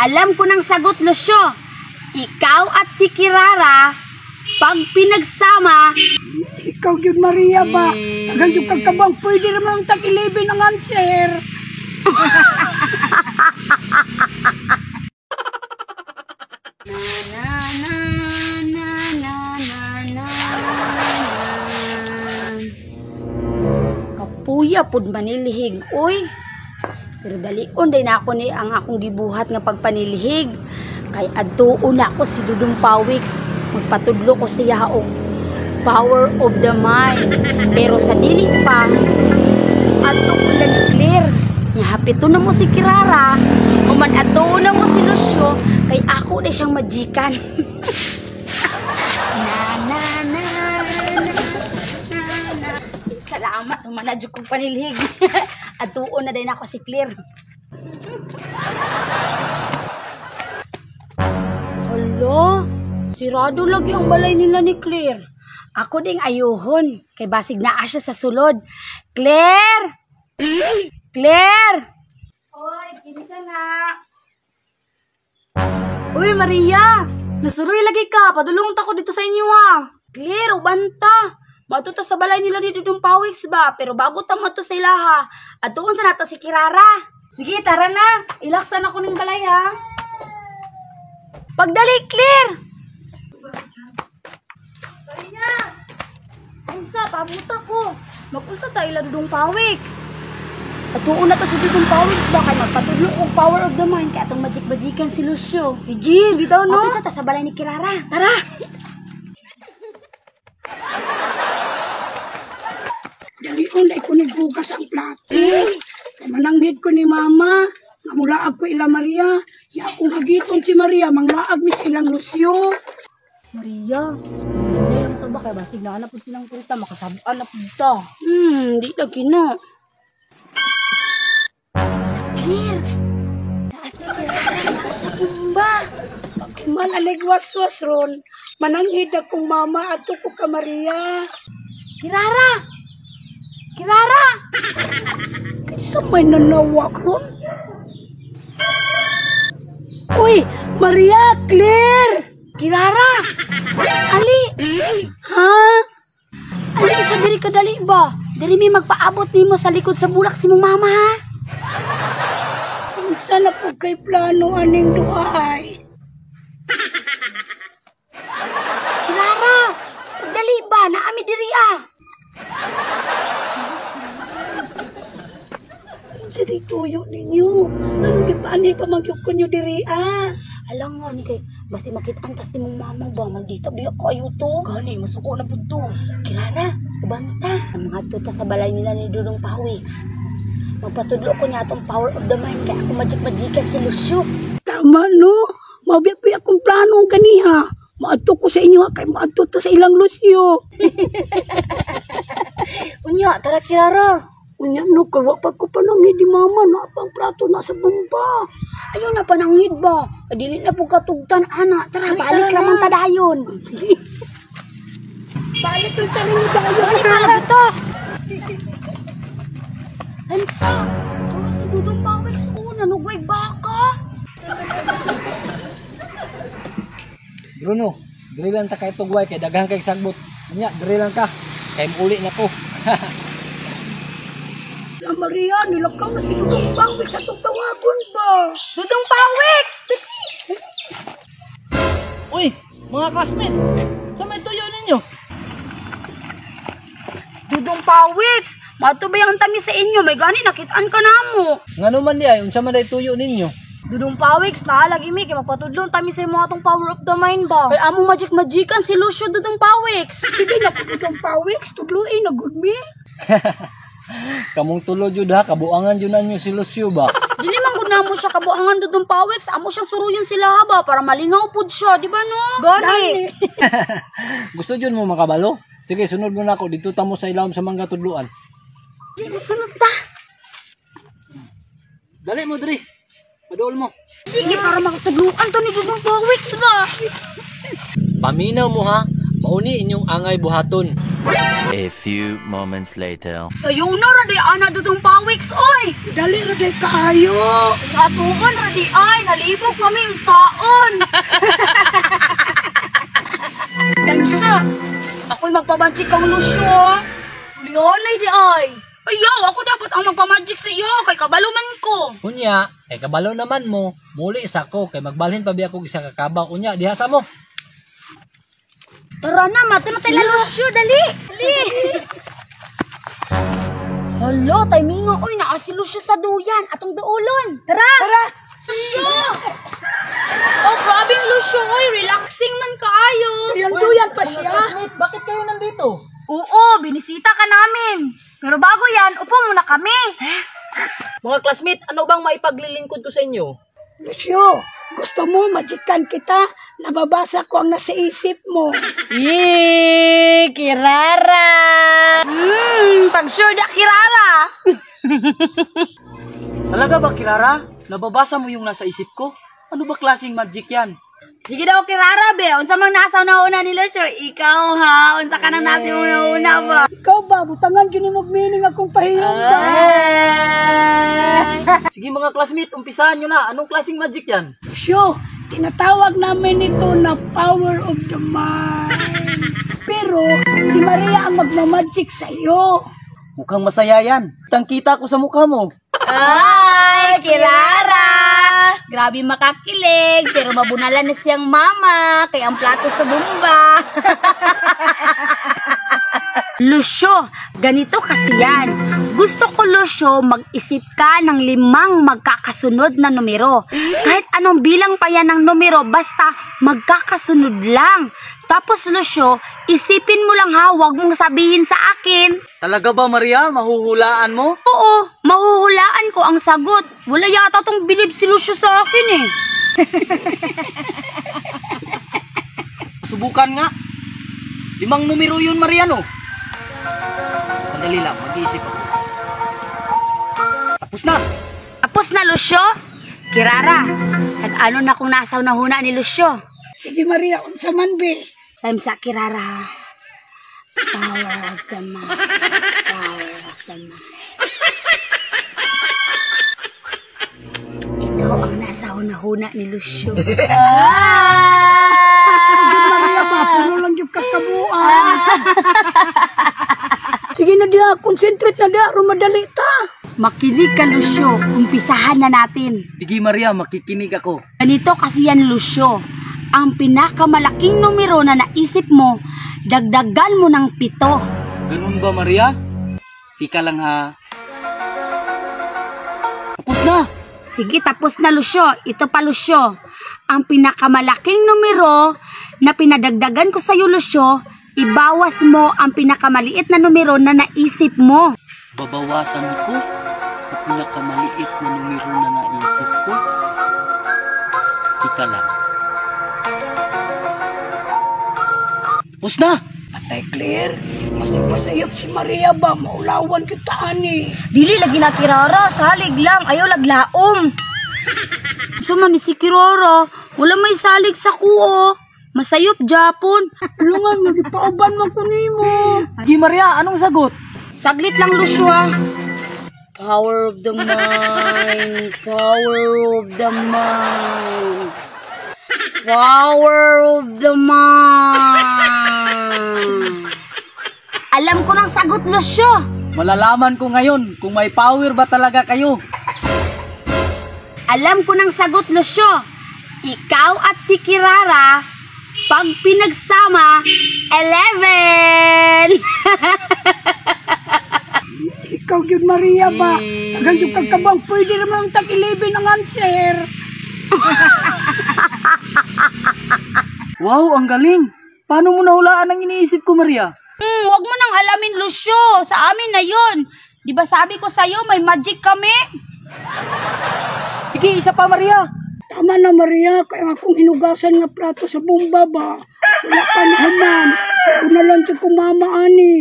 Alam ko ng sagot, Lucio. Ikaw at si Kirara, pag pinagsama... Ikaw yun, Maria ba? Hanggang yung kagkabang, pwede naman ang tag-11 ang answer. Kapuya pud manilihig, oy. Pero dalion day na ako ni ang akong gibuhat nga pagpanilihig. Kay adtuon na ako si Dudong Pawiks. Magpatudlo ko siya og power of the mind. Pero sa dili pa, adto ko lang clear. Nya hapito na mo si Kirara, uman adto na mo si Lucio, kay ako na siyang majikan. Salamat, humanadyo kong panilhig. At tuon na din ako si Claire. Hala, sirado lagi ang balay nila ni Claire. Ako ding ayuhon, kay basig na siya sa sulod. Claire! Claire! Oy, kinsa na? Uy, Maria! Nasuroy lagi ka. Padulong ta ko dito sa inyo ha. Claire, ubanta! Matuto sa balay nila ni Dudong Pawiks ba? Pero bago ta mato sa ilaha, at doon sa nato si Kirara. Sige, tara na. Ilaksan ako ng balay ha. Pagdali, Claire! Maria! Aysa, pabuta ko. Mag-usa ta ila Dudong Pawiks. At doon na to si Dudong Pawiks ba? Kaya magpatudlo og power of the mind. Kaya itong magic-magican si Lucio. Sige, bitaw no. Mapit sa balay ni Kirara. Tara! Dalion na ko nagbugas ang plato. Mananghid ko ni Mama. Namulaag ko ila Maria. Ya kung hagiton si Maria, manglaag mi sa ilang Lucio. Maria, hindi lang ito ba? Kaya basig na po silang punta. Makasabuan na punta. Di lagi na. Claire! Taas na Kirara, taas sa kumba. Malaligwas-was ron. Mananghid akong Mama at ko ka Maria. Kirara! Kirara! Kaysa may nanawak ron? Uy, Maria, Claire! Kirara! Ali! Ha? Ali, isa diri ka dali ba? Diri may magpaabot nimo sa likod sa bulak si mong mama ha? Unsa na po kay plano aning duhay? Kirara! Dali ba? Naami diri ah! Sige tuyo ninyo. Anong gipani pa magyug ko nyo diri ah? Alam nga ni kay, basta makitaan tas ni mong mama ba? Maldita biya kayo to. Gani, masuko na po ito. Kirara, ubanta. Ang mga tuta sa balay nila ni Dudong Pawiks. Magpatudlo ko niya itong power of the mind kaya ako magic-magican si Lucio. Tama no? Mabiya akong plano ganiha. Maadto ko sa inyo ha, kay maadto ta sa ilang Lucio. Unya, tara Kirara. Unya no, kawapat ko panangid di Mama na pang plato na sa bumba. Ayaw na panangid ba? Kadili na po katugtan, ana. Tara, balik raman tadayon. Balik lang tayo ni Dayo. Balik na lang ito. Hansa, ito si Dudong Pawiks una, nugway baka. Bruno, diri lang ta kay tugway kay daghan kay sagbot. Nya, diri lang ka. Kay muli na ko. La Maria, nilakaw na si Dudong Pawiks sa tugtawagon ba? Dudong Pawiks! Uy, mga classmate. Sa may tuyo ninyo. Dudong Pawiks! Matubayang tami sa inyo, may gani nakitaan ka na mo. Ngano man di ay unsa man day tuyo ninyo? Dudong Pawiks, naalagi mi. Kaya magpatudlong tami sa mga itong power of the mind ba? Kay among magic-magican si Lucio Dudong Pawiks. Sige na po Dudong Pawiks, tudluin na good me. Kamong tulo jud ha, kabuangan jud nanyo si Lucio ba? Dili man gud namo siya kabuangan Dudong Pawiks, amo siyang suruyon sila ba para malingaw pud siya, di ba no? Gani! Gusto jud mo makabalo? Sige, sunod mo na ako dito ta mo sa ilawom sa mangga tudluan. Sunod ta. Dali mo diri. Paduol mo. Dili para makatudluan to ni Dudong Pawiks ba? Paminaw mo ha. mauni inyong angay buhaton. A few moments later. Sayo na, radi ana dudong pawiks, oy! Dali ra day kaayo. Atuon, radi ay, nalibog kami yung saon. Dansa, ako'y magpamagic kang Lucio. Leonay di ay. Ayaw, ako dapat ang magpamagic sa iyo, kay kabaluman ko. Unya, kay kabalo naman mo, muli isa ko, kay magbalhin pa biya ko isa kakabaw. Unya, dihasa mo. Tara na, mato na tayo Lucio, dali. Dali. Hala, timinga, oy, naa si Lucio sa duyan, atong duulon. Tara. Tara. Lucio. Oh, grabe yung Lucio, oy, relaxing man kaayo. Duyan pa siya. Classmate, bakit kayo nandito? Oo, binisita ka namin. Pero bago yan, upo muna kami. Mga classmate, ano bang maipaglilingkod ko sa inyo? Lucio, gusto mo majikan kita? Nababasa ko ang nasa isip mo. Kirara. Pag sure da Kirara. Talaga ba, Kirara? Nababasa mo yung nasa isip ko? Ano ba klaseng magic yan? Sige daw Kirara, be. Unsa mang nasa una ni Lucio? Ikaw ha. Unsa ka nang nasa una ba? Ikaw ba, butangan gini mag-meaning akong pahiyong ba? Sige mga classmate, umpisahan nyo na. Anong klaseng magic yan? Lucio, tinatawag namin ito na power of the mind. Pero si Maria ang magmamagic sa iyo. Mukhang masaya yan. Kitang-kita ko sa mukha mo. Ay, Kirara! Grabe makakilig, pero mabunalan na siyang mama, kaya ang plato sa bumba. Lucio, ganito kasi yan. Gusto ko, Lucio, mag-isip ka ng 5 magkakasunod na numero. Kahit anong bilang pa yan ng numero, basta magkakasunod lang. Tapos, Lucio, isipin mo lang ha, huwag mong sabihin sa akin. Talaga ba, Maria? Mahuhulaan mo? Oo, mahuhulaan ko ang sagot. Wala yata tong bilib si Lucio sa akin eh. Subukan nga. 5 numero yun, Maria, no? Sandali lang, mag-iisip ako. Tapos na! Tapos na, Lucio? Kirara, at ano na kung nasaw na huna ni Lucio? Sige Maria, unsa man be? Time sa Kirara. Power of the mind. Power of the mind. Ikaw ang nasaw na huna ni Lucio. Maria ba, puro lang yung kakabuan. Sige na dia, concentrate na dia, rumadali ta. Makinig ka, Lucio. Umpisahan na natin. Sige, Maria, makikinig ako. Ganito kasi yan, Lucio. Ang pinakamalaking numero na naisip mo, dagdagan mo ng 7. Ganun ba, Maria? Tika lang ha. Tapos na! Sige, tapos na, Lucio. Ito pa, Lucio. Ang pinakamalaking numero na pinadagdagan ko sa'yo, Lucio, ibawas mo ang pinakamaliit na numero na naisip mo. Babawasan ko sa pinakamaliit na numero na naisip ko. Tika lang. Tapos na! Patay Claire, mas pasayop si Maria ba, maulawan kita ani. Dili lagi na Kirara, salig lang, ayaw laglaom. Suman ni si Kirara, wala may salig sa kuo. Masayop, Japon. Tulungan, magipauban mo ko nimo. Sige, Maria, anong sagot? Saglit lang, Lucio. Power of the mind. Power of the mind. Power of the mind. Alam ko ng sagot, Lucio. Malalaman ko ngayon kung may power ba talaga kayo. Alam ko ng sagot, Lucio. Ikaw at si Kirara, pag pinagsama, 11. Ikaw yun Maria ba, hanggang yung kagkabang pwede naman ang tag-11 ang answer. Wow, ang galing! Paano mo nahulaan ang iniisip ko, Maria? Wag mo nang alamin, Lucio. Sa amin na yun. Di ba sabi ko sa'yo, may magic kami? Sige, isa pa, Maria! Tama na Maria, kaya akong hinugasan nga plato sa bomba ba. Wala pa na human. Ako na lang siya kumama ani.